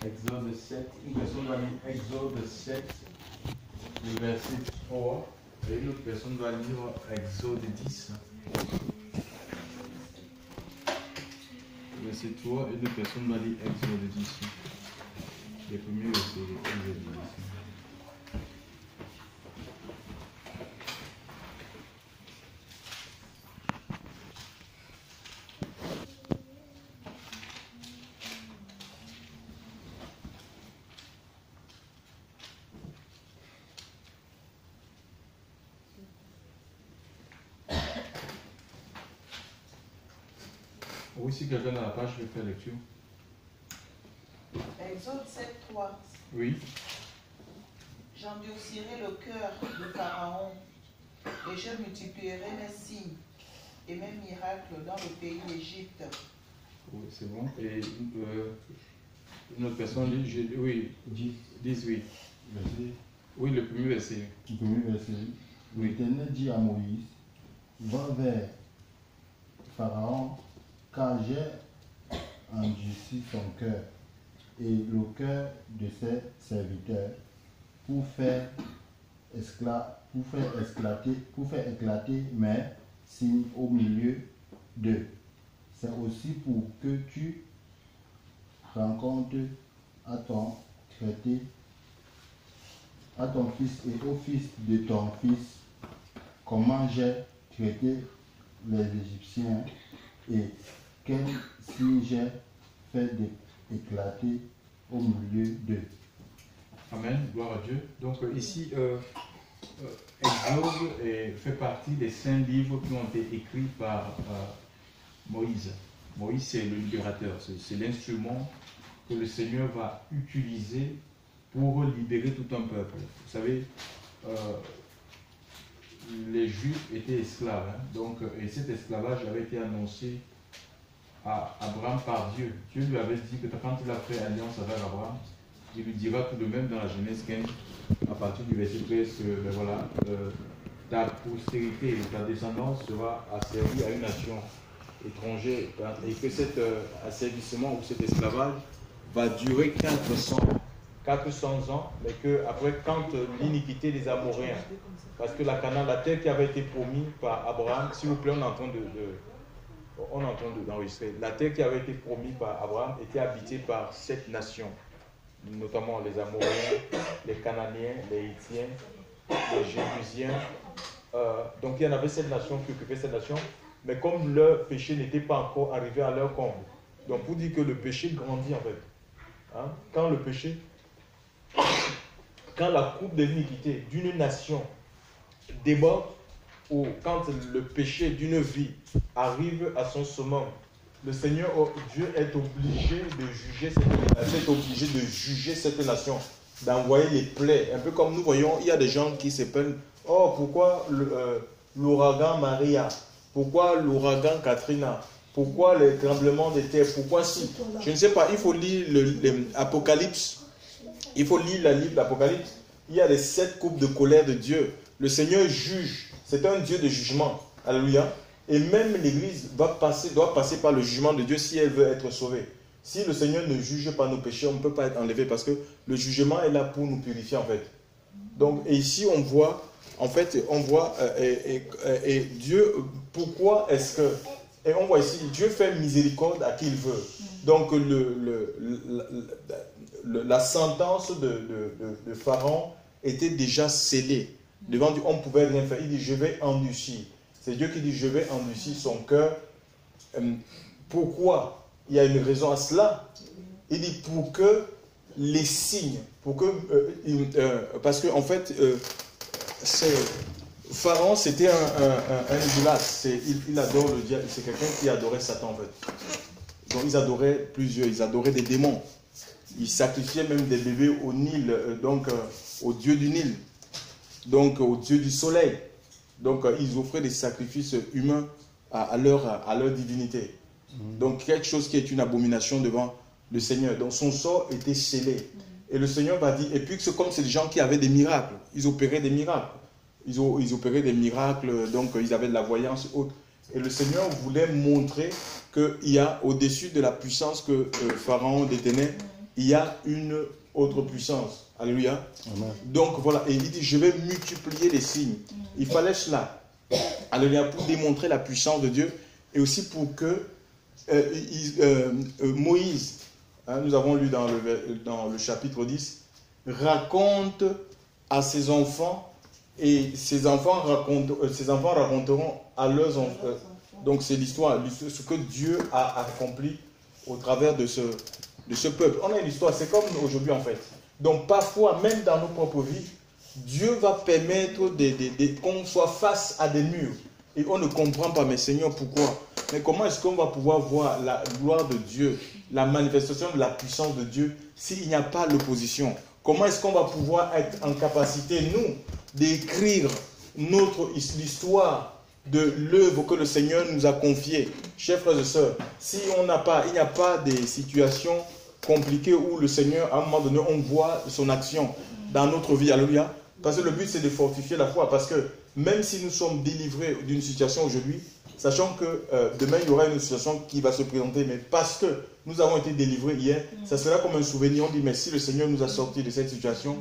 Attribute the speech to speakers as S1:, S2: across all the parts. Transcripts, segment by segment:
S1: Exode 7. Une personne va lire Exode 7, le verset 3. Et une autre personne va lire Exode 10. Verset 3. Et une autre personne va lire Exode 10. Les premiers versets de Exode 10. Oui, si quelqu'un n'a la page, je vais faire lecture.
S2: Exode 7, 3.
S1: Oui.
S2: J'endurcirai le cœur de Pharaon et je multiplierai mes signes et mes miracles dans le pays d'Égypte.
S1: Oui, c'est bon. Et une autre personne dit, oui, 10, oui.
S3: Verset.
S1: Oui, le premier verset.
S3: Le premier verset.
S1: Oui.
S3: L'Éternel dit à Moïse, va vers Pharaon, car j'ai endurci son cœur et le cœur de ses serviteurs pour faire éclater mes signes au milieu d'eux. C'est aussi pour que tu rencontres à ton fils et au fils de ton fils comment j'ai traité les Égyptiens et quel signe j'ai fait éclater au milieu d'eux.
S1: Amen, gloire à Dieu. Donc ici, Exode fait partie des 5 livres qui ont été écrits par Moïse. Moïse, c'est le libérateur, c'est l'instrument que le Seigneur va utiliser pour libérer tout un peuple. Vous savez, les Juifs étaient esclaves, hein, donc, et cet esclavage avait été annoncé à Abraham par Dieu. Dieu lui avait dit que quand il a fait alliance avec Abraham, il lui dira tout de même dans la Genèse 15, à partir du verset 13, ben voilà, ta postérité et ta descendance sera asservie à une nation étrangère, et que cet asservissement ou cet esclavage va durer 400 ans, mais que après, quand l'iniquité des Amoréens, parce que la Canaan, la terre qui avait été promise par Abraham, s'il vous plaît, on est en train d'enregistrer. La terre qui avait été promise par Abraham était habitée par 7 nations, notamment les Amoréens, les Cananéens, les Hittiens, les Jébusiens. Donc il y en avait 7 nations qui occupaient cette nation, mais comme leur péché n'était pas encore arrivé à leur comble. Donc pour dire que le péché grandit en fait. Hein? Quand la coupe de l'iniquité d'une nation déborde, ou quand le péché d'une vie arrive à son summum, le Seigneur, Dieu est obligé de juger cette nation, d'envoyer les plaies. Un peu comme nous voyons, il y a des gens qui se plaignent, oh pourquoi l'ouragan Maria, pourquoi l'ouragan Katrina, pourquoi les tremblements de terre, pourquoi si, je ne sais pas, il faut lire l'Apocalypse. Il faut lire le livre d'Apocalypse. Il y a les 7 coupes de colère de Dieu. Le Seigneur juge. C'est un Dieu de jugement. Alléluia. Et même l'Église doit passer par le jugement de Dieu si elle veut être sauvée. Si le Seigneur ne juge pas nos péchés, on ne peut pas être enlevé parce que le jugement est là pour nous purifier en fait. Donc, et ici on voit, et Dieu, pourquoi est-ce que, et on voit ici, Dieu fait miséricorde à qui il veut. Donc la sentence de Pharaon était déjà scellée. Devant Dieu, on ne pouvait rien faire. Il dit, je vais endurcir. C'est Dieu qui dit, je vais endurcir son cœur. Pourquoi? Il y a une raison à cela. Il dit, pour que les signes, parce que en fait, Pharaon, c'était un idolâtre. Il adore le diable. C'est quelqu'un qui adorait Satan en fait. Donc ils adoraient plusieurs, ils adoraient des démons. Ils sacrifiaient même des bébés au Nil, donc au dieu du Nil, donc au dieu du soleil. Donc ils offraient des sacrifices humains à leur divinité. Donc quelque chose qui est une abomination devant le Seigneur. Donc son sort était scellé. Et le Seigneur va dire, et puis comme c'est des gens qui avaient des miracles, ils opéraient des miracles. Ils opéraient des miracles, donc ils avaient de la voyance haute. Et le Seigneur voulait montrer qu'il y a au-dessus de la puissance que Pharaon détenait, il y a une autre puissance. Alléluia.
S3: Amen.
S1: Donc voilà, et il dit, je vais multiplier les signes. Il fallait cela. Alléluia, pour démontrer la puissance de Dieu et aussi pour que Moïse, hein, nous avons lu dans le chapitre 10, raconte à ses enfants et ses enfants raconteront à leurs enfants. Donc c'est l'histoire, ce que Dieu a accompli au travers de ce peuple. On a une histoire, c'est comme aujourd'hui en fait. Donc parfois, même dans nos propres vies, Dieu va permettre qu'on soit face à des murs. Et on ne comprend pas, mais Seigneur, pourquoi? Mais comment est-ce qu'on va pouvoir voir la gloire de Dieu, la manifestation de la puissance de Dieu, s'il n'y a pas l'opposition? Comment est-ce qu'on va pouvoir être en capacité, nous, d'écrire l'histoire de l'œuvre que le Seigneur nous a confiée? Chers frères et sœurs, si il n'y a pas des situations compliquées où le Seigneur, à un moment donné, on voit son action dans notre vie, alléluia. Parce que le but, c'est de fortifier la foi. Parce que même si nous sommes délivrés d'une situation aujourd'hui, sachant que demain, il y aura une situation qui va se présenter, mais parce que nous avons été délivrés hier, ça sera comme un souvenir. On dit, mais si le Seigneur nous a sortis de cette situation,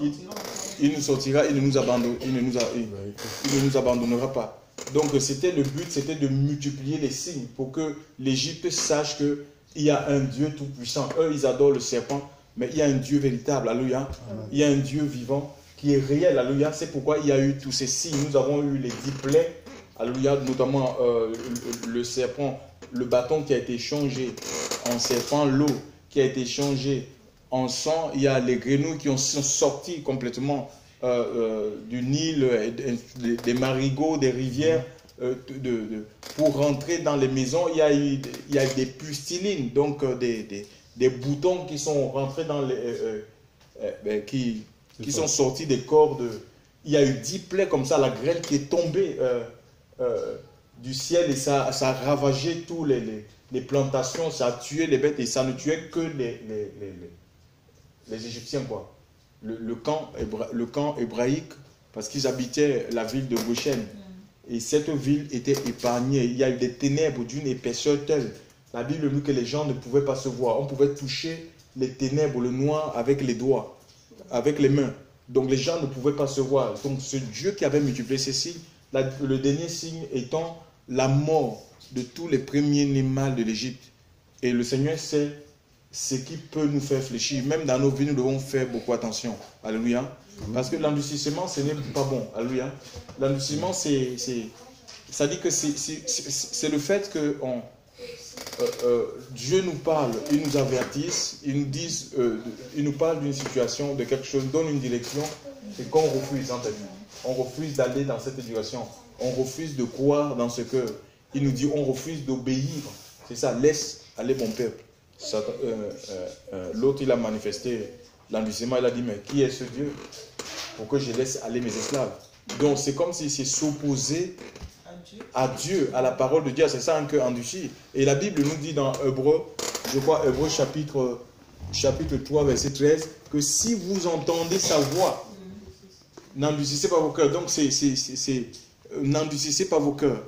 S1: il nous sortira, il ne nous abandonnera pas. Donc, c'était le but, c'était de multiplier les signes pour que l'Égypte sache qu'il y a un Dieu tout-puissant. Eux, ils adorent le serpent, mais il y a un Dieu véritable, alléluia. Il y a un Dieu vivant qui est réel, alléluia. C'est pourquoi il y a eu tous ces signes. Nous avons eu les 10 plaies, alléluia, notamment le serpent, le bâton qui a été changé en serpent, l'eau qui a été changée en sang. Il y a les grenouilles qui sont sorties complètement du Nil, des marigots, des rivières, pour rentrer dans les maisons. Il y a eu des pustilines, donc des boutons qui sont rentrés dans les... qui sont sortis des corps de... Il y a eu 10 plaies comme ça, la grêle qui est tombée du ciel et ça a ravagé toutes les plantations, ça a tué les bêtes et ça ne tuait que les Égyptiens, quoi. Le camp hébraïque, parce qu'ils habitaient la ville de Goshen. Et cette ville était épargnée. Il y a eu des ténèbres d'une épaisseur telle. La Bible dit que les gens ne pouvaient pas se voir. On pouvait toucher les ténèbres, le noir, avec les doigts, avec les mains. Donc les gens ne pouvaient pas se voir. Donc ce Dieu qui avait multiplié ces signes, le dernier signe étant la mort de tous les premiers-nés mâles de l'Égypte. Et le Seigneur sait ce qui peut nous faire fléchir. Même dans nos vies, nous devons faire beaucoup attention. Alléluia. Parce que l'endurcissement, ce n'est pas bon. Alléluia. L'endurcissement, ça dit que c'est le fait que Dieu nous parle, il nous avertisse, il nous parle d'une situation, de quelque chose, donne une direction, et qu'on refuse, en fait. On refuse d'aller dans cette direction. On refuse de croire dans ce que il nous dit. On refuse d'obéir. C'est ça, laisse aller mon peuple. L'autre, il a manifesté l'endurcissement. Il a dit, mais qui est ce Dieu pour que je laisse aller mes esclaves? Donc, c'est comme si c'est s'opposer à Dieu, à la parole de Dieu. C'est ça un cœur endurci. Et la Bible nous dit dans Hébreux, je crois, Hébreux chapitre 3, verset 13, que si vous entendez sa voix, n'endurcissez pas vos cœurs. Donc, n'endurcissez pas vos cœurs.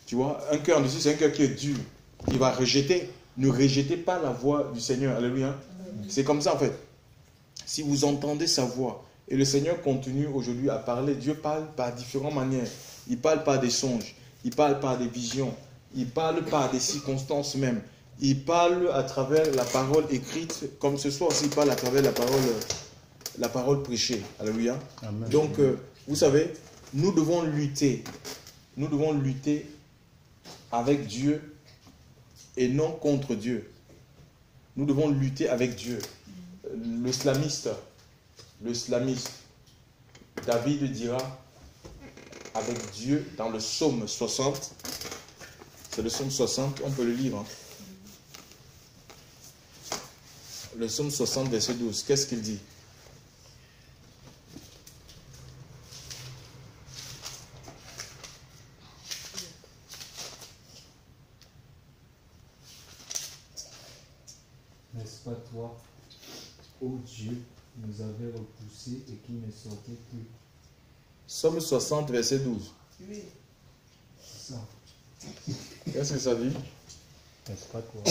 S1: Tu vois, un cœur endurci, c'est un cœur qui est dur, qui va rejeter. Ne rejetez pas la voix du Seigneur. Alléluia. C'est comme ça, en fait. Si vous entendez sa voix, et le Seigneur continue aujourd'hui à parler, Dieu parle par différentes manières. Il parle par des songes, il parle par des visions, il parle par des circonstances même. Il parle à travers la parole écrite, comme ce soir aussi, il parle à travers la parole prêchée. Alléluia. Amen. Donc, vous savez, nous devons lutter. Nous devons lutter avec Dieu et non contre Dieu. Nous devons lutter avec Dieu. Le slamiste, David dira avec Dieu dans le psaume 60, c'est le psaume 60, on peut le lire. Hein. Le psaume 60, verset 12, qu'est-ce qu'il dit?
S4: N'est-ce pas toi, ô Dieu, nous avais repoussés et qui ne sortait plus?
S1: Psaume 60, verset 12.
S2: Oui.
S4: C'est ça.
S1: Qu'est-ce que ça dit?
S3: N'est-ce pas toi?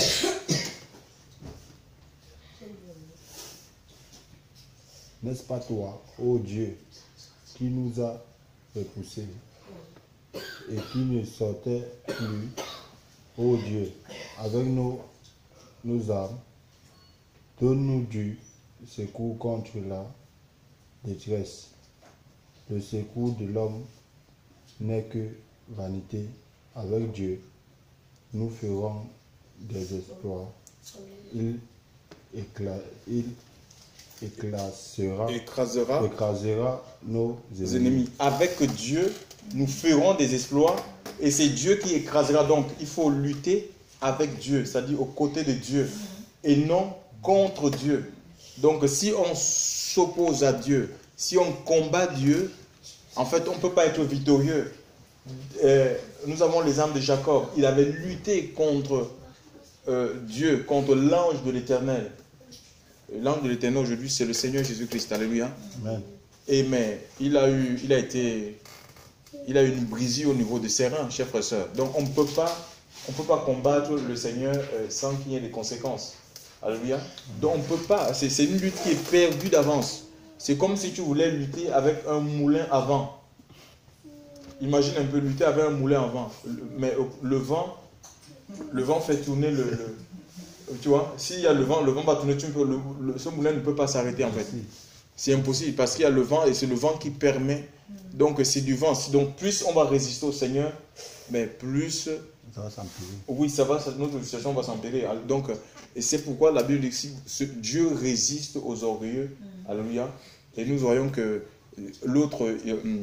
S3: N'est-ce pas toi, ô Dieu, qui nous a repoussés et qui ne sortait plus, ô Dieu, avec nos armes, donne-nous du secours contre la détresse. Le secours de l'homme n'est que vanité. Avec Dieu, nous ferons des exploits. Il écrasera nos ennemis.
S1: Avec Dieu, nous ferons des exploits et c'est Dieu qui écrasera. Donc, il faut lutter avec Dieu, c'est-à-dire aux côtés de Dieu et non contre Dieu. Donc, si on s'oppose à Dieu, si on combat Dieu, en fait, on ne peut pas être victorieux. Nous avons l'exemple de Jacob. Il avait lutté contre Dieu, contre l'ange de l'Éternel. L'ange de l'Éternel aujourd'hui, c'est le Seigneur Jésus-Christ. Alléluia.
S3: Amen.
S1: Et mais il a eu une brisure au niveau de ses reins, chers frères et sœurs. Donc on ne peut pas combattre le Seigneur sans qu'il y ait des conséquences. Alléluia. Donc on ne peut pas. C'est une lutte qui est perdue d'avance. C'est comme si tu voulais lutter avec un moulin à vent. Imagine un peu lutter avec un moulin à vent. Mais le vent fait tourner tu vois, s'il y a le vent va tourner, ce moulin ne peut pas s'arrêter en fait. C'est impossible parce qu'il y a le vent et c'est le vent qui permet. Donc c'est du vent. Donc plus on va résister au Seigneur, mais plus
S3: ça va s'empirer.
S1: Oui, notre situation va s'empirer. Donc, et c'est pourquoi la Bible dit que Dieu résiste aux orgueilleux. Alléluia. Et nous voyons que l'autre,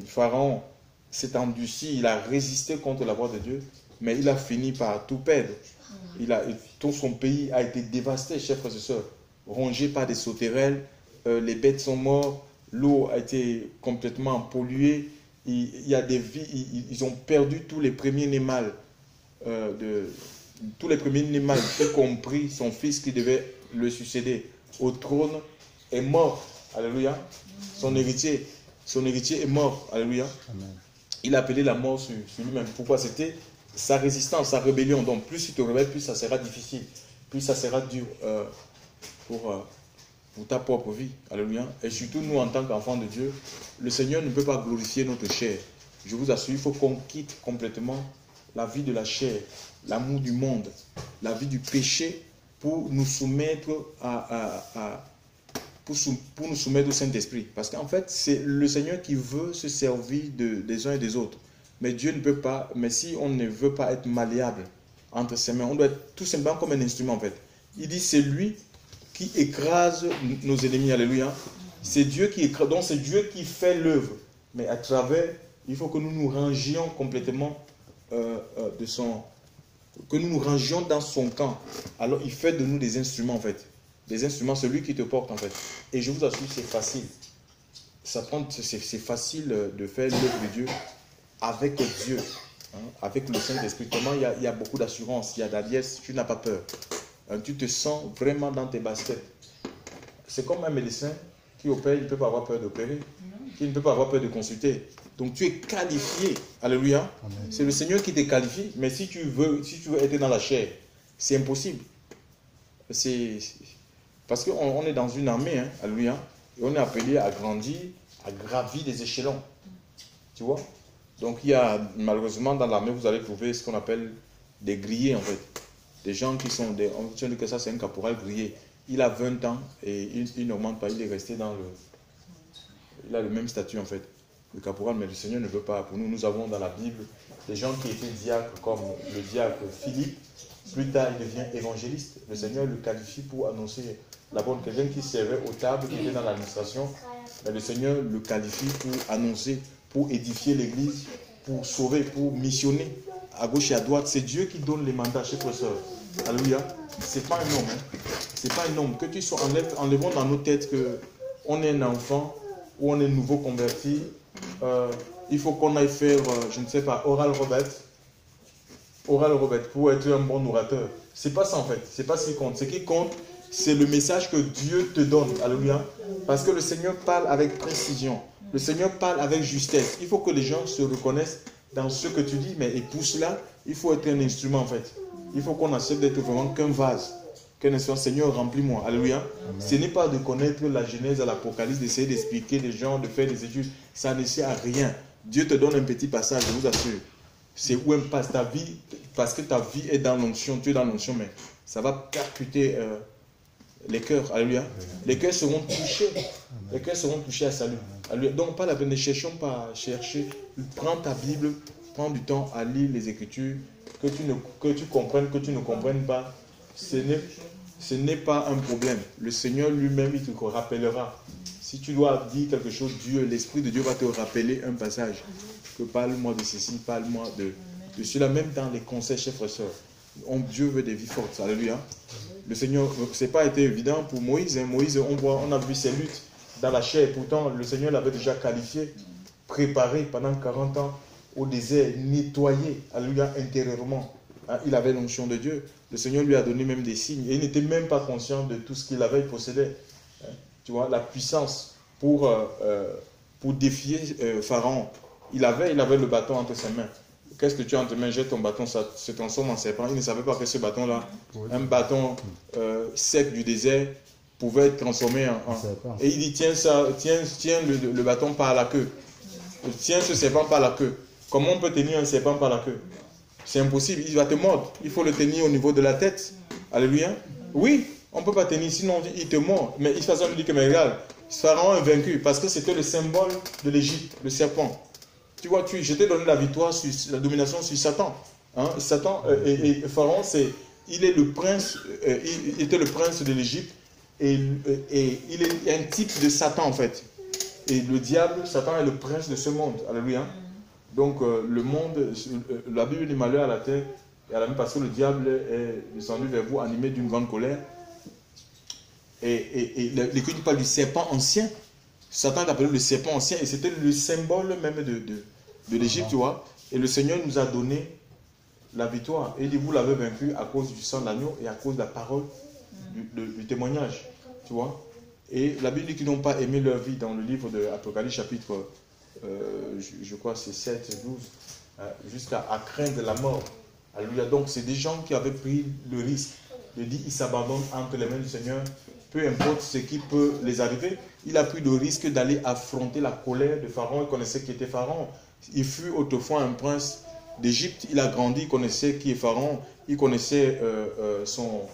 S1: Pharaon, s'est endurci, il a résisté contre la voix de Dieu, mais il a fini par tout perdre. Tout son pays a été dévasté, chers frères et sœurs, rongé par des sauterelles, les bêtes sont mortes, l'eau a été complètement polluée, il y a des vies, ils ont perdu tous les premiers-nés mâles, y compris son fils qui devait le succéder au trône, est mort. Alléluia. Son héritier est mort. Alléluia.
S3: Amen.
S1: Il a appelé la mort sur lui-même. Pourquoi? C'était sa résistance, sa rébellion. Donc plus il te rebelle, plus ça sera difficile, plus ça sera dur pour ta propre vie. Alléluia. Et surtout nous en tant qu'enfants de Dieu, le Seigneur ne peut pas glorifier notre chair. Je vous assure, il faut qu'on quitte complètement la vie de la chair, l'amour du monde, la vie du péché pour nous soumettre pour nous soumettre au Saint-Esprit. Parce qu'en fait, c'est le Seigneur qui veut se servir des uns et des autres. Mais Dieu ne peut pas, mais si on ne veut pas être malléable entre ses mains, on doit être tout simplement comme un instrument en fait. Il dit c'est lui qui écrase nos ennemis. Alléluia. C'est Dieu qui écrase, donc c'est Dieu qui fait l'œuvre. Mais à travers, il faut que nous nous rangions complètement que nous nous rangions dans son camp. Alors il fait de nous des instruments en fait. Des instruments, c'est lui qui te porte en fait. Et je vous assure, c'est facile. C'est facile de faire l'œuvre de Dieu avec Dieu, hein, avec le Saint-Esprit. Comment il y a beaucoup d'assurance, il y a d'aliès, tu n'as pas peur. Hein, tu te sens vraiment dans tes baskets. C'est comme un médecin qui opère, il ne peut pas avoir peur d'opérer, qui ne peut pas avoir peur de consulter. Donc tu es qualifié. Alléluia. C'est le Seigneur qui te qualifie, mais si tu veux être dans la chair, c'est impossible. Parce qu'on est dans une armée, hein, alléluia, et on est appelé à grandir, à gravir des échelons. Tu vois? Donc il y a, malheureusement, dans l'armée, vous allez trouver ce qu'on appelle des grillés, en fait. Des gens qui sont on dit que ça, c'est un caporal grillé. Il a 20 ans et il n'augmente pas, il est resté il a le même statut, en fait. Le caporal, mais le Seigneur ne veut pas. Pour nous, nous avons dans la Bible des gens qui étaient diacres, comme le diacre Philippe. Plus tard, il devient évangéliste. Le Seigneur le qualifie pour annoncer la bonne. Quelqu'un qui servait aux tables, qui était dans l'administration, le Seigneur le qualifie pour annoncer, pour édifier l'église, pour sauver, pour missionner à gauche et à droite. C'est Dieu qui donne les mandats, chers frères et sœurs. Alléluia. Ce n'est pas un homme. Hein. Ce n'est pas un homme. Que tu sois, enlevons dans nos têtes qu'on est un enfant ou on est nouveau converti. Il faut qu'on aille faire, je ne sais pas, oral Robert pour être un bon orateur. C'est pas ça en fait. C'est pas ce qui compte. Ce qui compte, c'est le message que Dieu te donne. Alléluia. Parce que le Seigneur parle avec précision. Le Seigneur parle avec justesse. Il faut que les gens se reconnaissent dans ce que tu dis. Mais et pour cela, Il faut être un instrument en fait. Il faut qu'on accepte d'être vraiment qu'un vase. Qu'un instrument. Seigneur, remplis-moi. Alléluia. Ce n'est pas de connaître la Genèse à l'Apocalypse, d'essayer d'expliquer les gens, de faire des études. Ça ne sert à rien. Dieu te donne un petit passage, je vous assure. C'est où un passe ta vie, parce que ta vie est dans l'onction, tu es dans l'onction, mais ça va percuter les cœurs. Alléluia. Les cœurs seront touchés. Les cœurs seront touchés à salut. Alléluia. Donc, pas la peine, ne cherchons pas à chercher. Prends ta Bible, prends du temps à lire les Écritures, que tu comprennes, que tu ne comprennes pas. Ce n'est pas un problème. Le Seigneur lui-même, il te rappellera. Si tu dois dire quelque chose, l'Esprit de Dieu va te rappeler un passage. Que parle-moi de ceci, parle-moi de cela, même dans les conseils, chers frères et sœurs. Dieu veut des vies fortes. Alléluia. Le Seigneur, ce n'est pas été évident pour Moïse. Moïse, on a vu ses luttes dans la chair. Pourtant, le Seigneur l'avait déjà qualifié, préparé pendant 40 ans au désert, nettoyé, alléluia, intérieurement. Il avait l'onction de Dieu. Le Seigneur lui a donné même des signes. Et il n'était même pas conscient de tout ce qu'il avait possédé. Tu vois, la puissance pour défier Pharaon. Il avait le bâton entre ses mains. Qu'est-ce que tu as entre tes mains? Jette ton bâton, ça se transforme en serpent. Il ne savait pas que ce bâton-là, un bâton sec du désert, pouvait être transformé en... Et il dit, tiens le bâton par la queue. Tiens ce serpent par la queue. Comment on peut tenir un serpent par la queue? C'est impossible, il va te mordre. Il faut le tenir au niveau de la tête. Alléluia. Oui, on ne peut pas tenir, sinon il te mord. Mais il façon dit que, mais regarde, Pharaon est vaincu parce que c'était le symbole de l'Égypte, le serpent. Tu vois, je t'ai donné la victoire sur la domination sur Satan. Satan et Pharaon, il est le prince, il était le prince de l'Égypte et il est un type de Satan en fait. Et le diable, Satan est le prince de ce monde. Alléluia. Donc le monde, la Bible dit malheur à la terre et à la main parce que le diable est descendu vers vous animé d'une grande colère. Et l'Écriture parle du serpent ancien. Satan est appelé le serpent ancien et c'était le symbole même de l'Égypte, tu vois. Et le Seigneur nous a donné la victoire. Et il dit, vous l'avez vaincu à cause du sang de l'agneau et à cause de la parole du témoignage, tu vois. Et la Bible dit qu'ils n'ont pas aimé leur vie dans le livre de Apocalypse chapitre, je crois c'est 7 et 12, jusqu'à craindre la mort. Alléluia. Donc c'est des gens qui avaient pris le risque de dire, ils s'abandonnent entre les mains du Seigneur. Peu importe ce qui peut les arriver, il a pris le risque d'aller affronter la colère de Pharaon. Il connaissait qui était Pharaon. Il fut autrefois un prince d'Égypte. Il a grandi, il connaissait qui est Pharaon. Il connaissait son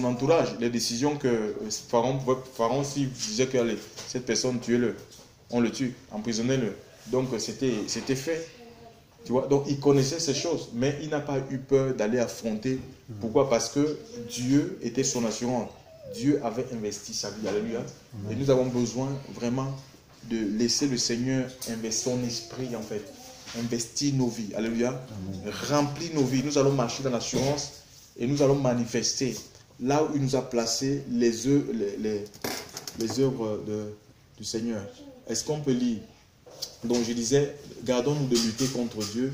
S1: entourage, les décisions que Pharaon s'il disait que allez, cette personne, tuez-le. On le tue, emprisonnez-le. Donc c'était fait. Tu vois? Donc il connaissait ces choses, mais il n'a pas eu peur d'aller affronter. Pourquoi? Parce que Dieu était son assurance. Dieu avait investi sa vie. Alléluia. Et nous avons besoin vraiment de laisser le Seigneur investir son esprit en fait. Investir nos vies. Alléluia. Remplir nos vies. Nous allons marcher dans l'assurance et nous allons manifester là où il nous a placé les œuvres du Seigneur. Est-ce qu'on peut lire? Donc je disais, gardons-nous de lutter contre Dieu,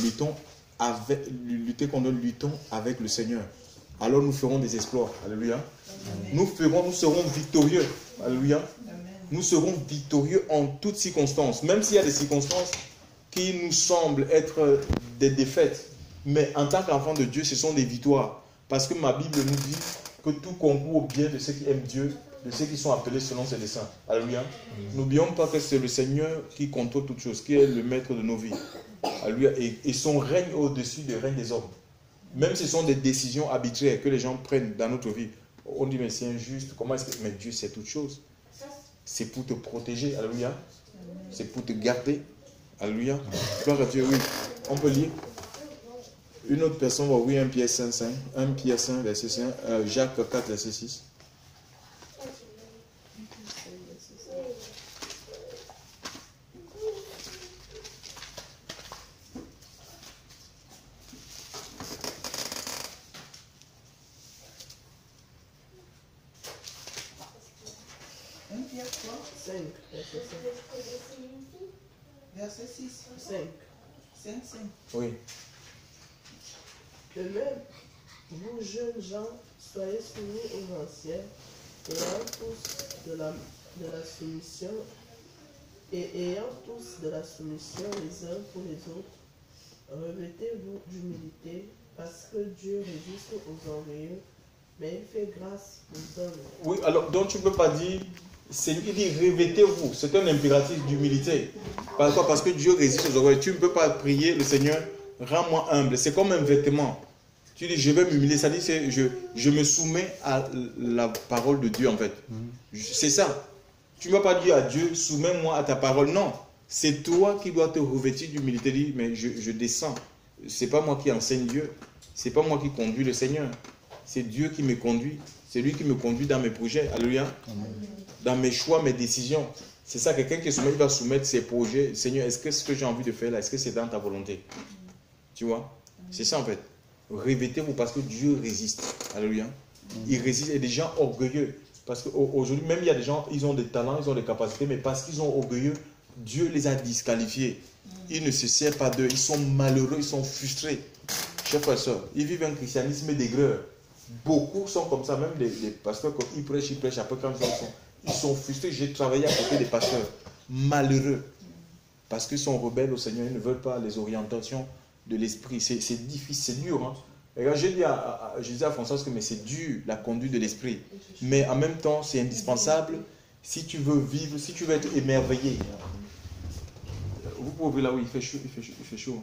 S1: luttons avec le Seigneur. Alors nous ferons des exploits. Alléluia. Nous serons victorieux. Alléluia. Nous serons victorieux en toutes circonstances. Même s'il y a des circonstances qui nous semblent être des défaites. Mais en tant qu'enfant de Dieu, ce sont des victoires. Parce que ma Bible nous dit que tout concourt au bien de ceux qui aiment Dieu, de ceux qui sont appelés selon ses desseins. Alléluia. N'oublions pas que c'est le Seigneur qui contrôle toutes choses, qui est le maître de nos vies. Alléluia. Et son règne au-dessus du règne des hommes. Même si ce sont des décisions arbitraires que les gens prennent dans notre vie. On dit, mais c'est injuste. Comment est-ce que... Mais Dieu sait toutes choses. C'est pour te protéger. Alléluia. C'est pour te garder. Alléluia. Gloire à Dieu, oui. On peut lire. Une autre personne va ouvrir 1 Pierre 5, 1 Pierre 5, verset 5, Jacques 4, verset 6.
S2: Verset 6.
S5: 5.
S2: 5.
S1: Oui.
S5: De même, vous jeunes gens, soyez soumis aux anciens, ayant tous de la soumission, et ayant tous de la soumission les uns pour les autres, Revêtez-vous d'humilité, parce que Dieu résiste aux orgueilleux, mais il fait grâce aux hommes.
S1: Oui, alors, donc tu ne peux pas dire, il dit revêtez-vous. C'est un impératif d'humilité. Pourquoi? Parce que Dieu résiste aux orgueilleux. Tu ne peux pas prier le Seigneur, rends-moi humble. C'est comme un vêtement. Tu dis, je vais m'humilier. Ça dit, je me soumets à la parole de Dieu, en fait. C'est ça. Tu ne vas pas dire à Dieu, soumets-moi à ta parole. Non. C'est toi qui dois te revêtir d'humilité. Dis, mais je descends. C'est pas moi qui enseigne Dieu. C'est pas moi qui conduis le Seigneur. C'est Dieu qui me conduit. C'est lui qui me conduit dans mes projets. Alléluia. Dans mes choix, mes décisions. C'est ça, quelqu'un qui est soumis, il va soumettre ses projets. Seigneur, est-ce que ce que j'ai envie de faire là, est-ce que c'est dans ta volonté? Tu vois? C'est ça en fait. Revêtez-vous parce que Dieu résiste. Alléluia. Il résiste. Et des gens orgueilleux. Parce qu'aujourd'hui, même il y a des gens, ils ont des talents, ils ont des capacités, mais parce qu'ils sont orgueilleux, Dieu les a disqualifiés. Ils ne se servent pas d'eux. Ils sont malheureux, ils sont frustrés. Chers frères et sœurs, ils vivent un christianisme d'aigreur. Beaucoup sont comme ça, même les pasteurs, quand ils prêchent, après quand ils sont frustrés. J'ai travaillé à côté des pasteurs, malheureux, parce qu'ils sont rebelles au Seigneur, ils ne veulent pas les orientations de l'esprit. C'est difficile, c'est dur. Hein? Et quand je disais à François que mais c'est dur, la conduite de l'esprit. Mais en même temps, c'est indispensable si tu veux vivre, si tu veux être émerveillé. Vous pouvez ouvrir là où il fait chaud, il fait chaud.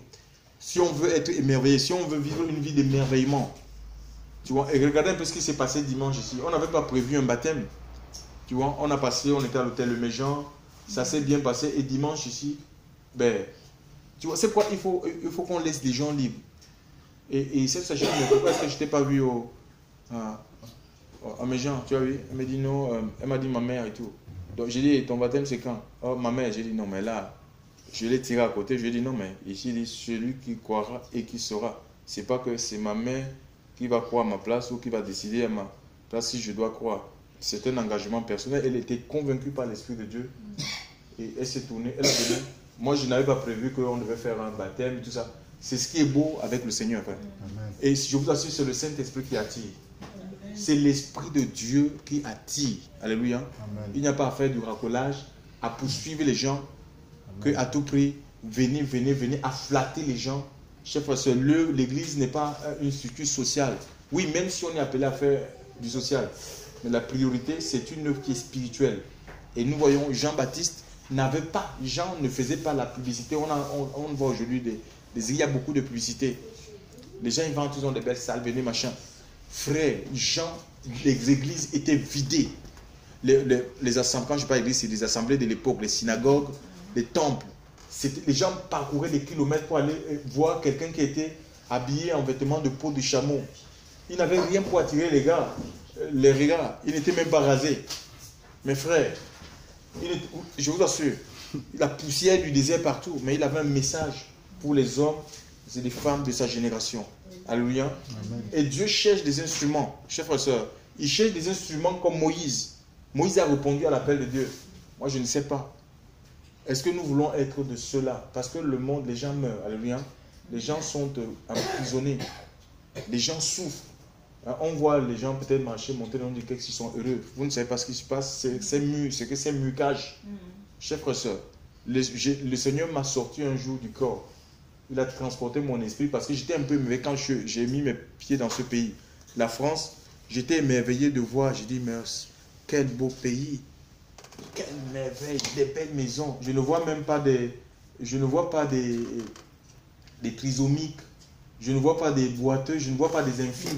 S1: Si on veut être émerveillé, si on veut vivre une vie d'émerveillement, tu vois, et regardez un peu ce qui s'est passé dimanche ici. On n'avait pas prévu un baptême. Tu vois, on était à l'hôtel Le Méjean, ça s'est bien passé. Et dimanche ici, ben, tu vois, c'est quoi? Il faut qu'on laisse les gens libres. Et cette sachette, pourquoi est-ce que je ne t'ai pas vu à Méjean? Tu as vu? Elle m'a dit non, elle m'a dit ma mère et tout. Donc j'ai dit, ton baptême c'est quand? Oh, ma mère, j'ai dit non, mais là, je l'ai tiré à côté. Je lui ai dit non, mais ici, il dit celui qui croira et qui saura. C'est pas que c'est ma mère qui va croire à ma place ou qui va décider à ma place si je dois croire. C'est un engagement personnel. Elle était convaincue par l'Esprit de Dieu. Et elle s'est tournée, elle a donné. Moi, je n'avais pas prévu qu'on devait faire un baptême, tout ça. C'est ce qui est beau avec le Seigneur. Enfin. Et je vous assure, c'est le Saint-Esprit qui attire. C'est l'Esprit de Dieu qui attire. Alléluia. Amen. Il n'y a pas à faire du racolage, à poursuivre les gens, qu'à tout prix, venez, à flatter les gens. Chef, l'église n'est pas une structure sociale. Oui, même si on est appelé à faire du social. Mais la priorité, c'est une œuvre qui est spirituelle. Et nous voyons, Jean-Baptiste Jean ne faisait pas la publicité. On voit aujourd'hui, il y a beaucoup de publicité. Les gens, ils vendent, ils ont des belles salles, venez, machin. Frère, les églises étaient vidées. Les assemblées, quand je parle d'église, c'est des assemblées de l'époque, les synagogues, les temples. Les gens parcouraient des kilomètres pour aller voir quelqu'un qui était habillé en vêtements de peau de chameau. Il n'avait rien pour attirer les regards. Il n'était même pas rasé. Mes frères, je vous assure, la poussière du désert partout, mais il avait un message pour les hommes et les femmes de sa génération. Alléluia. Amen. Et Dieu cherche des instruments. Chers frères et sœurs, il cherche des instruments comme Moïse. Moïse a répondu à l'appel de Dieu. Moi, je ne sais pas. Est-ce que nous voulons être de ceux-là? Parce que le monde, les gens meurent. Alléluia. Les gens sont emprisonnés. Les gens souffrent. On voit les gens peut-être marcher, monter dans du texte, ils sont heureux. Vous ne savez pas ce qui se passe. C'est que c'est mucage. Chers frères et sœurs, le Seigneur m'a sorti un jour du corps. Il a transporté mon esprit parce que j'étais un peu émerveillé quand j'ai mis mes pieds dans ce pays. La France, j'étais émerveillé de voir. J'ai dit, mais quel beau pays. Quelle merveille, des belles maisons. Je ne vois même pas des trisomiques. Je ne vois pas des boiteux, je ne vois pas des infimes.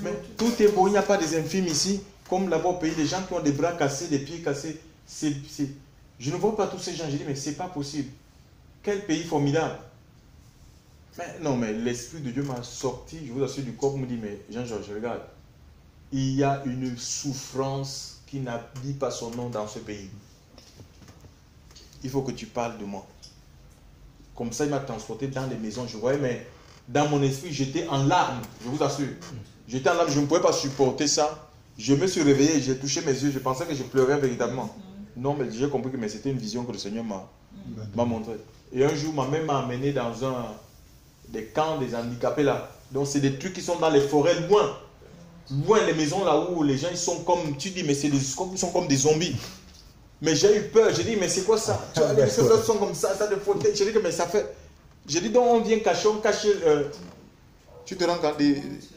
S1: Mais tout est beau, il n'y a pas des infimes ici. Comme là-bas au pays, des gens qui ont des bras cassés, des pieds cassés. Je ne vois pas tous ces gens. J'ai dit, mais ce n'est pas possible. Quel pays formidable. Mais non, mais l'Esprit de Dieu m'a sorti, je vous assure, du corps, me dit, mais Jean-Georges, regarde. Il y a une souffrance qui n'a dit pas son nom dans ce pays. Il faut que tu parles de moi. Comme ça, il m'a transporté dans les maisons. Je voyais, mais dans mon esprit, j'étais en larmes, je vous assure. J'étais en larmes, je ne pouvais pas supporter ça. Je me suis réveillé, j'ai touché mes yeux, je pensais que je pleurais véritablement. Non, mais j'ai compris que c'était une vision que le Seigneur m'a montrée. Et un jour, ma mère m'a amené dans des camps des handicapés là. Donc, c'est des trucs qui sont dans les forêts loin. Loin, les maisons là où les gens ils sont comme, tu dis, mais ils sont comme des zombies. Mais j'ai eu peur, j'ai dit, mais c'est quoi ça? Tu vois, les maisons sont comme ça de fauteuil. J'ai dit que mais ça fait... J'ai dit, donc on vient cacher, tu te rends compte,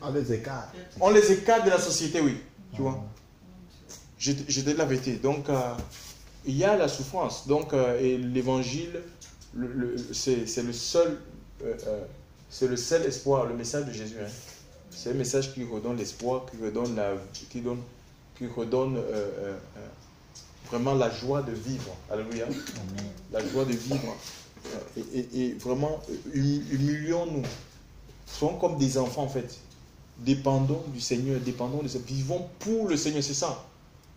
S3: On les écarte.
S1: on les écarte de la société, oui. Tu vois. Je te dis la vérité. Donc, il y a la souffrance. Donc, et l'évangile, c'est le seul espoir, le message de Jésus. Hein. C'est un message qui redonne l'espoir, qui redonne vraiment la joie de vivre. Alléluia. La joie de vivre. Et vraiment, humilions-nous. Soyons comme des enfants en fait. Dépendons du Seigneur, dépendons de ça. Vivons pour le Seigneur, c'est ça.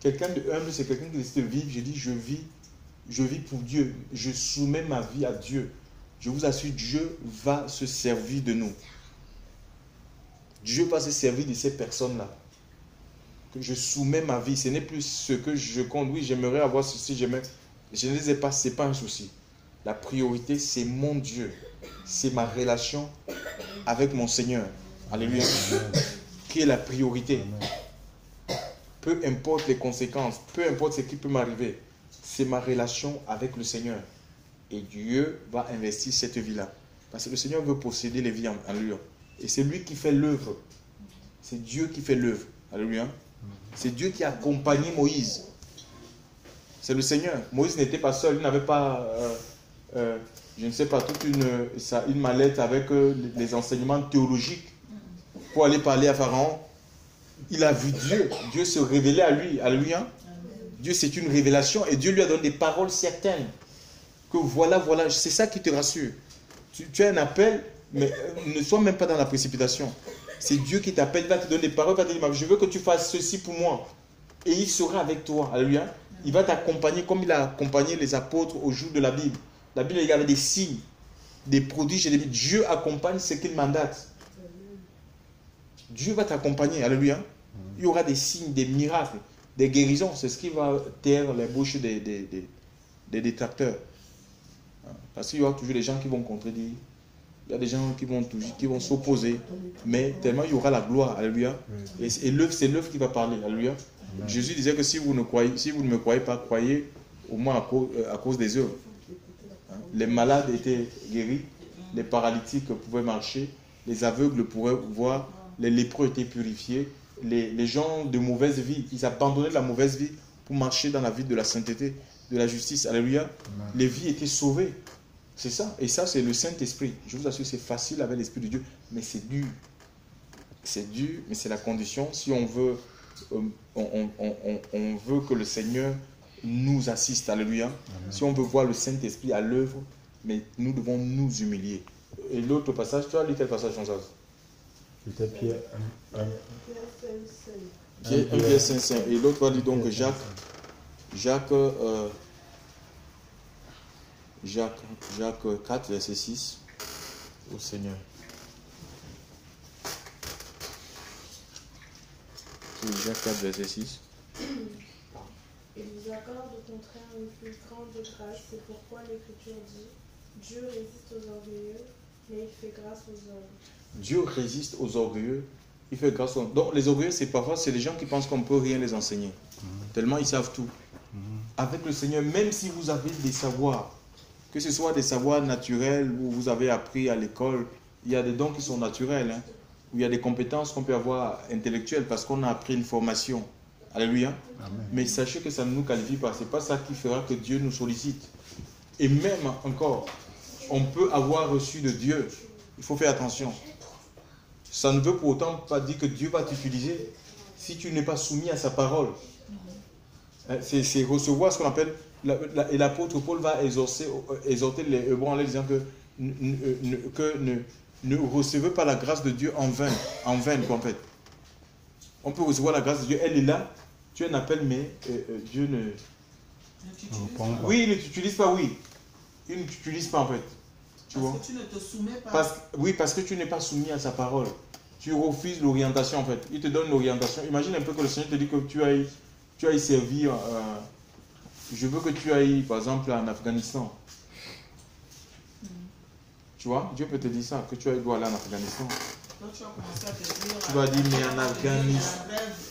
S1: Quelqu'un de humble, c'est quelqu'un qui décide de vivre. Je dis, je vis pour Dieu. Je soumets ma vie à Dieu. Je vous assure, Dieu va se servir de nous. Dieu va se servir de ces personnes-là. Que je soumets ma vie. Ce n'est plus ce que je compte. Oui, j'aimerais avoir ceci, je ne les ai pas. Ce n'est pas un souci. La priorité, c'est mon Dieu. C'est ma relation avec mon Seigneur. Alléluia. Qui est la priorité. Peu importe les conséquences, peu importe ce qui peut m'arriver, c'est ma relation avec le Seigneur. Et Dieu va investir cette vie-là. Parce que le Seigneur veut posséder les vies en lui. Et c'est lui qui fait l'œuvre. C'est Dieu qui fait l'œuvre. Alléluia. C'est Dieu qui a accompagné Moïse. C'est le Seigneur. Moïse n'était pas seul. Il n'avait pas, je ne sais pas, toute une mallette avec les enseignements théologiques pour aller parler à Pharaon. Il a vu Dieu. Dieu se révélait à lui. Alléluia. Dieu, c'est une révélation. Et Dieu lui a donné des paroles certaines. Que voilà, c'est ça qui te rassure. Tu as un appel, mais ne sois même pas dans la précipitation. C'est Dieu qui t'appelle, il va te donner des paroles, il va te dire, je veux que tu fasses ceci pour moi. Et il sera avec toi. Alléluia. Il va t'accompagner comme il a accompagné les apôtres au jour de la Bible. La Bible, il y avait des signes, des prodiges. Et Dieu accompagne ce qu'il mandate. Dieu va t'accompagner. Alléluia. Il y aura des signes, des miracles, des guérisons. C'est ce qui va taire les bouches des détracteurs. Parce qu'il y aura toujours des gens qui vont contredire. Il y a des gens qui vont s'opposer. Mais tellement il y aura la gloire. Alléluia. Et c'est l'œuvre qui va parler. Alléluia. Amen. Jésus disait que si vous ne me croyez pas, croyez au moins à cause des œuvres. Les malades étaient guéris. Les paralytiques pouvaient marcher. Les aveugles pouvaient voir. Les lépreux étaient purifiés. Les gens de mauvaise vie, ils abandonnaient la mauvaise vie pour marcher dans la vie de la sainteté, de la justice. Alléluia. Amen. Les vies étaient sauvées. C'est ça. Et ça, c'est le Saint-Esprit. Je vous assure, c'est facile avec l'Esprit de Dieu, mais c'est dur. C'est dur, mais c'est la condition. Si on veut, on veut que le Seigneur nous assiste. Alléluia. Amen. Si on veut voir le Saint-Esprit à l'œuvre, mais nous devons nous humilier. Et l'autre passage, tu as lu quel passage, Jean-Jacques?
S3: C'était Pierre 1.
S1: Pierre 1, verset 5. Et l'autre va dire donc Jacques 4, verset 6. Au Seigneur. Jacques 4, verset 6.
S5: Il vous accorde au contraire une plus grande grâce. C'est pourquoi l'Écriture dit Dieu résiste aux orgueilleux, mais il fait grâce aux humbles.
S1: Dieu résiste aux orgueilleux, il fait grâce aux humbles. Donc les orgueilleux, c'est parfois les gens qui pensent qu'on ne peut rien les enseigner. Tellement ils savent tout. Avec le Seigneur, même si vous avez des savoirs, que ce soit des savoirs naturels où vous avez appris à l'école, il y a des dons qui sont naturels, hein, où il y a des compétences qu'on peut avoir intellectuelles parce qu'on a appris une formation. Alléluia. Amen. Mais sachez que ça ne nous qualifie pas. Ce n'est pas ça qui fera que Dieu nous sollicite. Et même encore, on peut avoir reçu de Dieu. Il faut faire attention. Ça ne veut pour autant pas dire que Dieu va t'utiliser si tu n'es pas soumis à sa parole. C'est recevoir ce qu'on appelle, et l'apôtre Paul va exhorter les Hébreux en leur disant que ne recevez pas la grâce de Dieu en vain en fait. On peut recevoir la grâce de Dieu, elle est là, tu as un appel, mais Dieu ne... Oui, il ne t'utilise pas, oui. Il ne t'utilise pas en fait.
S2: Parce que tu ne te soumets pas.
S1: Parce que tu n'es pas soumis à sa parole. Tu refuses l'orientation en fait. Il te donne l'orientation. Imagine un peu que le Seigneur te dit que tu ailles servir. Je veux que tu ailles par exemple en Afghanistan. Tu vois, Dieu peut te dire ça, que tu dois aller en Afghanistan.
S2: Toi, tu vas commencer à te dire,
S1: tu vas dire, mais en Afghanistan.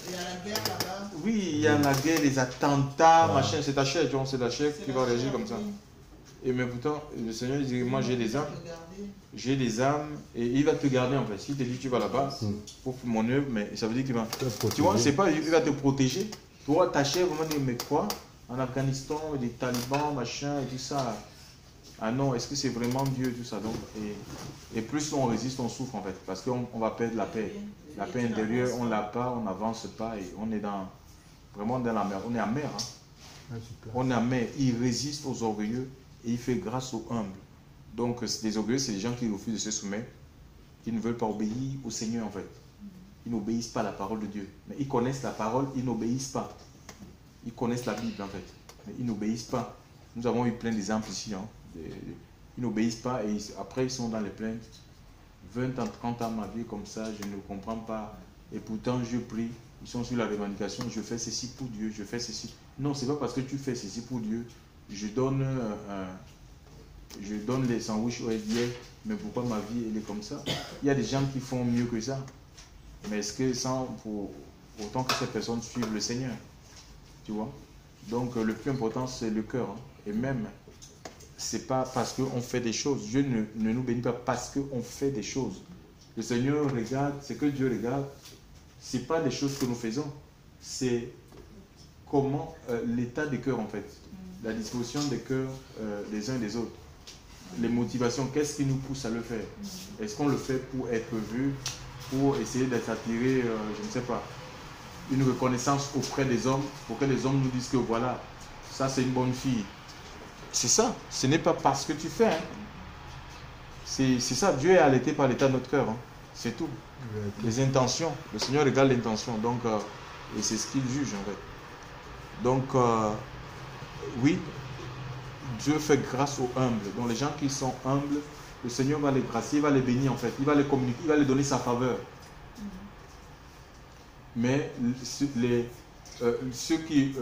S2: Il y a la guerre là-bas.
S1: Oui, il y a la guerre, les attentats, machin. C'est ta chair, tu vois, c'est ta chair qui va réagir comme ça. Et mais pourtant, le Seigneur dit, moi j'ai des âmes.
S2: Regardez.
S1: J'ai des âmes et il va te garder en fait. S'il te dit tu vas là-bas pour mon œuvre, mais ça veut dire qu'il va. Tu vois, c'est pas, il va te protéger. Toi, ta chair, vraiment dire, mais quoi? En Afghanistan, des talibans, machin, et tout ça. Ah non, est-ce que c'est vraiment Dieu, tout ça? Donc, et plus on résiste, on souffre en fait. Parce qu'on va perdre la paix. La paix intérieure, on l'a pas, on n'avance pas et on est vraiment dans la mer. On est amer. Hein? On est amer. Il résiste aux orgueilleux et il fait grâce aux humbles. Donc, les orgueilleux, c'est les gens qui refusent de se soumettre, qui ne veulent pas obéir au Seigneur en fait. Ils n'obéissent pas à la parole de Dieu. Mais ils connaissent la parole, ils n'obéissent pas. Ils connaissent la Bible en fait, mais ils n'obéissent pas. Nous avons eu plein d'exemples ici. Hein. Ils n'obéissent pas et après ils sont dans les plaintes. 20 ans, 30 ans ma vie comme ça, je ne comprends pas. Et pourtant je prie, ils sont sur la revendication, je fais ceci pour Dieu, je fais ceci. Non, c'est pas parce que tu fais ceci pour Dieu, je donne les sandwichs au SDF, mais pourquoi ma vie elle est comme ça? Il y a des gens qui font mieux que ça. Mais est-ce que pour autant que ces personnes suivent le Seigneur? Tu vois? Donc le plus important c'est le cœur. Hein. Et même, c'est pas parce qu'on fait des choses. Dieu ne nous bénit pas parce qu'on fait des choses. Le Seigneur regarde, ce que Dieu regarde, c'est pas des choses que nous faisons. C'est comment l'état des cœurs en fait. La disposition des cœurs des uns et des autres. Les motivations, qu'est-ce qui nous pousse à le faire? Est-ce qu'on le fait pour être vu, pour essayer d'être attiré, je ne sais pas, une reconnaissance auprès des hommes, pour que les hommes nous disent que voilà, ça c'est une bonne fille. C'est ça, ce n'est pas parce que tu fais. Hein. C'est ça, Dieu est alerté par l'état de notre cœur. Hein. C'est tout. Les intentions, le Seigneur regarde l'intention, donc, et c'est ce qu'il juge en fait. Donc, oui, Dieu fait grâce aux humbles. Donc les gens qui sont humbles, le Seigneur va les gracier, il va les bénir en fait, il va les communiquer, il va les donner sa faveur. Mais ceux qui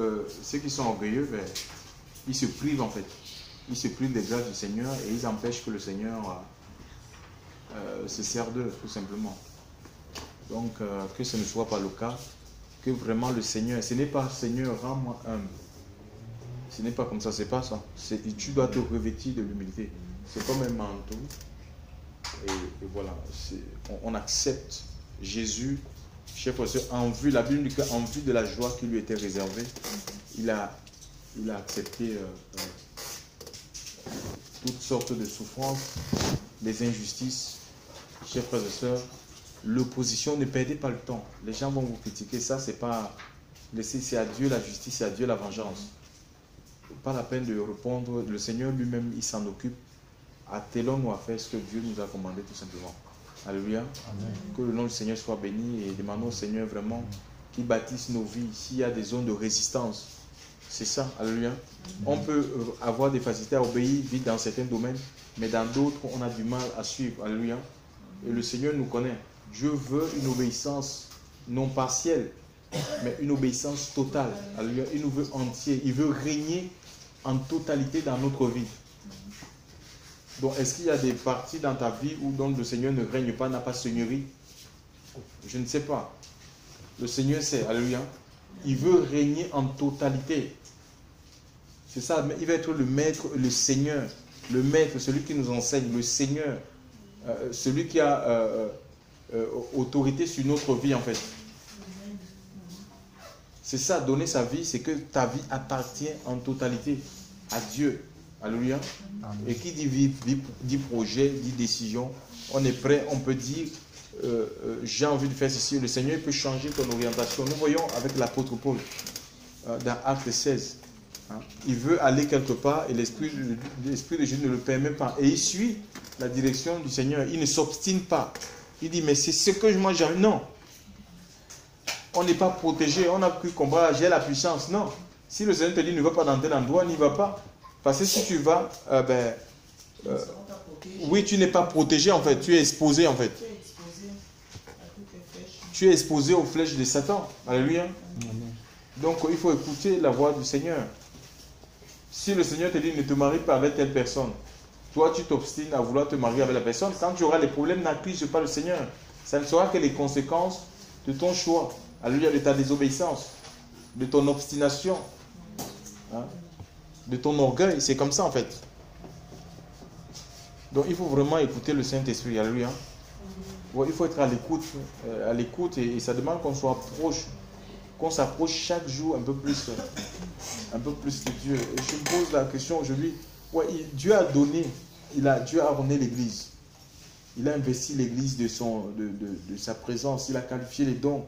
S1: sont orgueilleux, ben, ils se privent en fait. Ils se privent des grâces du Seigneur et ils empêchent que le Seigneur se serve d'eux, tout simplement. Donc, que ce ne soit pas le cas, que vraiment le Seigneur, ce n'est pas Seigneur, rends-moi humble. Ce n'est pas comme ça, c'est pas ça. Tu dois te revêtir de l'humilité. C'est comme un manteau. Et voilà, on accepte Jésus. Chers frères et sœurs, en vue, la Bible dit qu'en vue de la joie qui lui était réservée, il a accepté toutes sortes de souffrances, des injustices. Chers frères et sœurs, l'opposition, ne perdez pas le temps. Les gens vont vous critiquer, ça c'est pas... C'est à Dieu la justice, c'est à Dieu la vengeance. Pas la peine de répondre, le Seigneur lui-même, il s'en occupe. Attelons-nous à faire ce que Dieu nous a commandé tout simplement. Alléluia. Amen. Que le nom du Seigneur soit béni et demandons au Seigneur vraiment qu'il bâtisse nos vies. S'il y a des zones de résistance, c'est ça. Alléluia. Amen. On peut avoir des facilités à obéir vite dans certains domaines, mais dans d'autres, on a du mal à suivre. Alléluia. Et le Seigneur nous connaît. Dieu veut une obéissance non partielle, mais une obéissance totale. Alléluia. Il nous veut entier. Il veut régner en totalité dans notre vie. Donc, est-ce qu'il y a des parties dans ta vie où donc le Seigneur ne règne pas, n'a pas seigneurie? Je ne sais pas. Le Seigneur sait, alléluia. Il veut régner en totalité. C'est ça, il va être le maître, le Seigneur. Le maître, celui qui nous enseigne, le Seigneur. Celui qui a autorité sur notre vie en fait. C'est ça, donner sa vie, c'est que ta vie appartient en totalité à Dieu. Alléluia. Et qui dit projet, dit décision, on est prêt, on peut dire j'ai envie de faire ceci, le Seigneur peut changer ton orientation. Nous voyons avec l'apôtre Paul dans Acte 16. Hein, il veut aller quelque part et l'Esprit de Dieu ne le permet pas. Et il suit la direction du Seigneur. Il ne s'obstine pas. Il dit mais c'est ce que moi j'ai. Non. On n'est pas protégé. On a cru combattre, j'ai la puissance. Non. Si le Seigneur te dit ne va pas dans tel endroit, n'y va pas. Parce que si tu vas, oui, tu n'es pas protégé en fait, tu es exposé en fait. Tu es exposé aux flèches de Satan. Alléluia. Donc il faut écouter la voix du Seigneur. Si le Seigneur te dit ne te marie pas avec telle personne, toi tu t'obstines à vouloir te marier avec la personne, quand tu auras les problèmes, n'accuse pas le Seigneur. Ça ne sera que les conséquences de ton choix. Alléluia, de ta désobéissance, de ton obstination. Hein? De ton orgueil, c'est comme ça en fait. Donc il faut vraiment écouter le Saint-Esprit. Alléluia. Ouais, il faut être à l'écoute et ça demande qu'on soit proche, qu'on s'approche chaque jour un peu plus de Dieu. Et je me pose la question aujourd'hui, ouais, Dieu a donné, Dieu a orné l'Église. Il a investi l'Église de sa présence, il a qualifié les dons.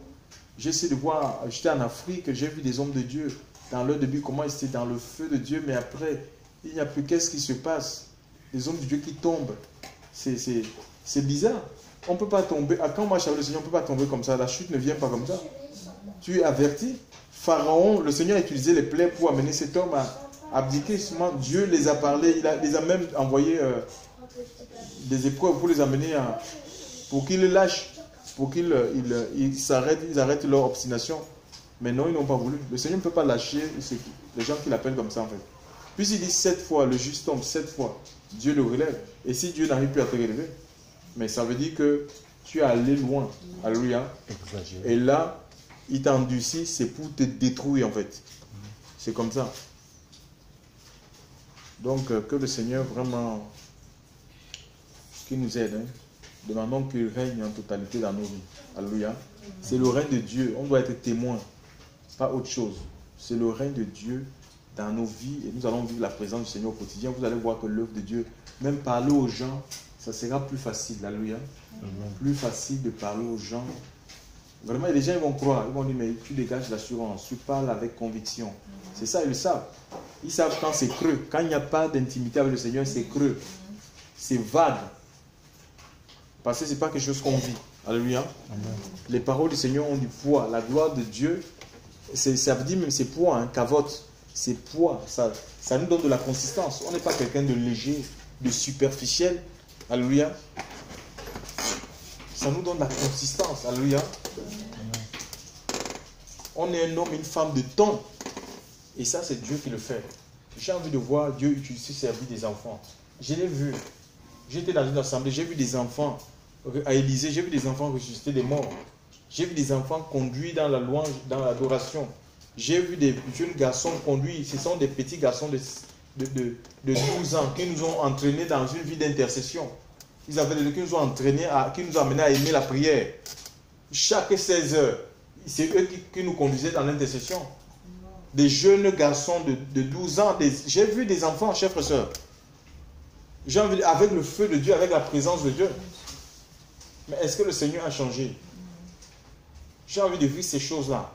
S1: J'essaie de voir, j'étais en Afrique, j'ai vu des hommes de Dieu dans leur début, comment ils étaient dans le feu de Dieu, mais après, il n'y a plus, qu'est-ce qui se passe? Des hommes de Dieu qui tombent. C'est bizarre. On ne peut pas tomber, quand on marche avec le Seigneur, on ne peut pas tomber comme ça, la chute ne vient pas comme ça. Tu es averti. Pharaon, le Seigneur a utilisé les plaies pour amener cet homme à abdiquer. Dieu les a parlé, il les a même envoyé des épreuves pour les amener pour qu'ils le lâchent, pour qu'ils arrêtent leur obstination. Mais non, ils n'ont pas voulu. Le Seigneur ne peut pas lâcher les gens qui l'appellent comme ça en fait. Puisqu'il dit 7 fois, le juste tombe 7 fois, Dieu le relève. Et si Dieu n'arrive plus à te relever, mais ça veut dire que tu es allé loin. Alléluia. Et là, il t'a endurci, c'est pour te détruire en fait. C'est comme ça. Donc, que le Seigneur vraiment qui nous aide. Hein. Demandons qu'il règne en totalité dans nos vies. Alléluia. C'est le règne de Dieu. On doit être témoin, pas autre chose. C'est le règne de Dieu dans nos vies et nous allons vivre la présence du Seigneur au quotidien. Vous allez voir que l'œuvre de Dieu, même parler aux gens, ça sera plus facile. Alléluia. Plus facile de parler aux gens. Vraiment, les gens ils vont croire. Ils vont dire, mais tu dégages l'assurance. Tu parles avec conviction. C'est ça, ils le savent. Ils savent quand c'est creux. Quand il n'y a pas d'intimité avec le Seigneur, c'est creux. C'est vague. Parce que ce n'est pas quelque chose qu'on vit. Alléluia. Amen. Les paroles du Seigneur ont du poids. La gloire de Dieu, ça veut dire même c'est poids, hein, cavote. C'est poids. Ça nous donne de la consistance. On n'est pas quelqu'un de léger, de superficiel. Alléluia. Ça nous donne de la consistance. Alléluia. On est un homme, une femme de ton. Et ça, c'est Dieu qui le fait. J'ai envie de voir Dieu utiliser servir des enfants. Je l'ai vu. J'étais dans une assemblée, j'ai vu des enfants à Élysée, j'ai vu des enfants ressusciter des morts. J'ai vu des enfants conduits dans la louange, dans l'adoration. J'ai vu des jeunes garçons conduits. Ce sont des petits garçons de 12 ans qui nous ont entraînés dans une vie d'intercession. Ils avaient qui nous ont entraînés, qui nous ont amenés à aimer la prière. Chaque 16 heures, c'est eux qui nous conduisaient dans l'intercession. Des jeunes garçons de 12 ans. J'ai vu des enfants, chers frères et sœurs. J'ai envie, avec le feu de Dieu, avec la présence de Dieu. Mais est-ce que le Seigneur a changé? J'ai envie de vivre ces choses-là.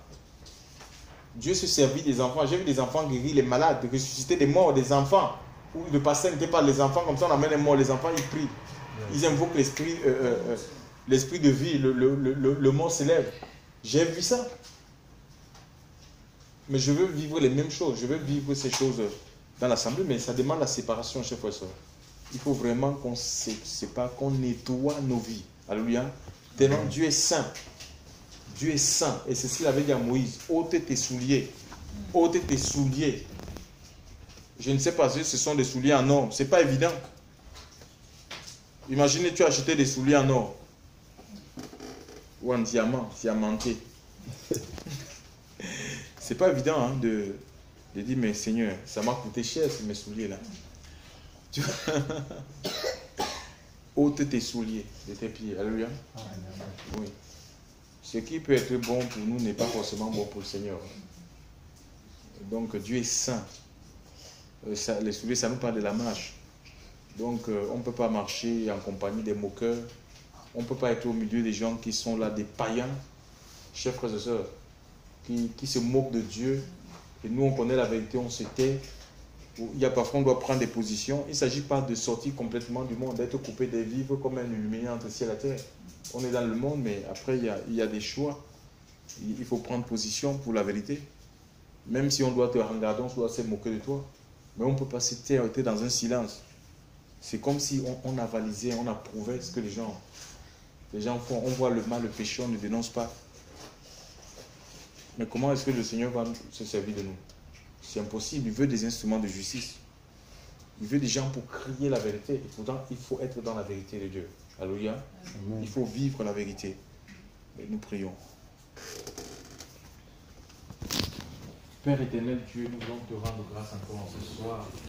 S1: Dieu se servit des enfants. J'ai vu des enfants guérir les malades, ressusciter des morts, des enfants. Où le pasteur n'était pas les enfants, comme ça on amène les morts, les enfants ils prient. Ils invoquent l'esprit de vie, le mort s'élève. J'ai vu ça. Mais je veux vivre les mêmes choses. Je veux vivre ces choses dans l'assemblée, mais ça demande la séparation, chers frères et sœurs. Il faut vraiment qu'on se sépare, qu'on nettoie nos vies. Alléluia. Tellement Dieu est saint. Dieu est saint. Et c'est ce qu'il avait dit à Moïse. Ôte tes souliers. Ôte tes souliers. Je ne sais pas si ce sont des souliers en or. Ce n'est pas évident. Imaginez, tu as acheté des souliers en or. Ou en diamanté. C'est pas évident hein, de dire, mais Seigneur, ça m'a coûté cher mes souliers là. Ôte tes souliers de tes pieds. Alléluia. Oui. Ce qui peut être bon pour nous n'est pas forcément bon pour le Seigneur. Donc Dieu est saint. Les souliers, ça nous parle de la marche. Donc on ne peut pas marcher en compagnie des moqueurs. On ne peut pas être au milieu des gens qui sont là, des païens, chers frères et sœurs, qui se moquent de Dieu. Et nous, on connaît la vérité, on se tait. Il y a parfois, on doit prendre des positions. Il ne s'agit pas de sortir complètement du monde, d'être coupé des vivres comme un illuminé entre ciel et terre. On est dans le monde, mais après, il y a des choix. Il faut prendre position pour la vérité. Même si on doit te regarder, on doit se moquer de toi. Mais on ne peut pas se taire, être dans un silence. C'est comme si on avalisait, on approuvait ce que les gens font. On voit le mal, le péché, on ne dénonce pas. Mais comment est-ce que le Seigneur va se servir de nous? C'est impossible. Il veut des instruments de justice. Il veut des gens pour crier la vérité. Et pourtant, il faut être dans la vérité de Dieu. Alléluia. Amen. Il faut vivre la vérité. Et nous prions. Père éternel Dieu, nous voulons te rendre grâce encore ce soir.